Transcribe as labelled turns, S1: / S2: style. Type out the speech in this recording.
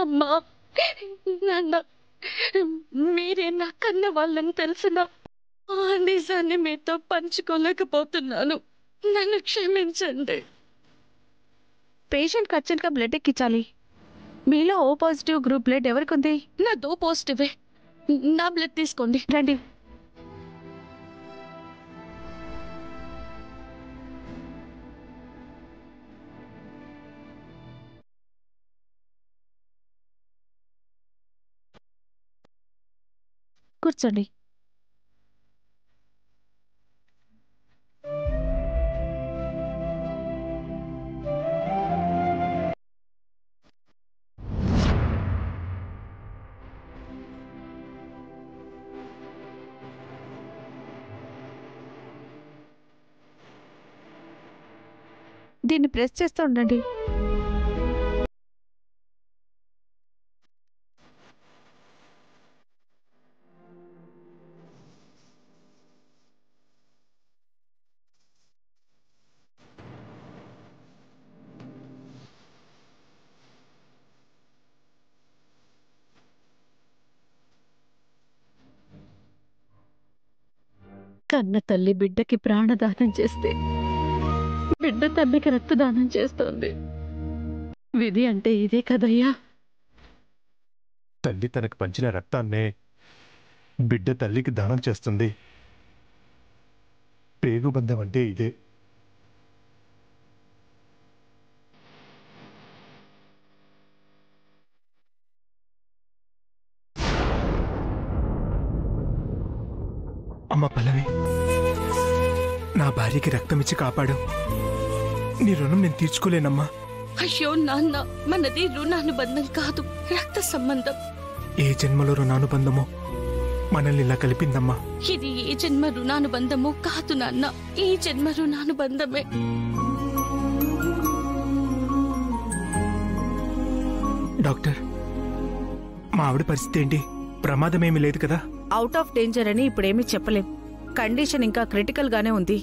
S1: అమ్మా నాన్న, మీరే నా కన్న వాళ్ళని తెలిసిన ఆ నిజాన్ని మీతో పంచుకోలేకపోతున్నాను. నన్ను క్షమించండి.
S2: పేషెంట్కి అర్జెంట్గా బ్లడ్ ఎక్కించాలి. మీలో ఓ పాజిటివ్ గ్రూప్ బ్లడ్ ఎవరికి ఉంది?
S1: నా దో పాజిటివే. నా బ్లడ్ తీసుకోండి.
S2: రండి. కూర్చోండి. దీన్ని ప్రెస్ చేస్తూ ఉండండి.
S1: కన్న తల్లి బిడ్డకి ప్రాణదానం చేస్తే బిడ్డ తల్లికి రక్తదానం చేస్తోంది. విధి అంటే ఇదే కదయ్యా.
S3: తల్లి తనకు పంచిన రక్తాన్నే బిడ్డ తల్లికి దానం చేస్తుంది. పేగుబంధం అంటే ఇదే.
S4: అమ్మ పల్లవి, నా భార్యకి రక్తమిచ్చి కాపాడు. నీ రుణం నేను తీర్చుకోలేనమ్మా.
S1: అయ్యో నాన్న, మనది రుణానుబంధం కాదు, రక్త సంబంధం.
S4: ఏ జన్మలో రుణానుబంధమో మనల్ని ఇలా కలిపిందమ్మా.
S1: ఇది ఏ జన్మ రుణానుబంధమో కాదు నాన్న, ఈ జన్మ రుణానుబంధమే.
S4: డాక్టర్, మా ఆవిడ పరిస్థితి ఏంటి? ప్రమాదమేమీ లేదు కదా?
S2: అవుట్ ఆఫ్ డేంజర్ అని ఇప్పుడేమీ చెప్పలేం. కండిషన్ ఇంకా క్రిటికల్ గానే ఉంది.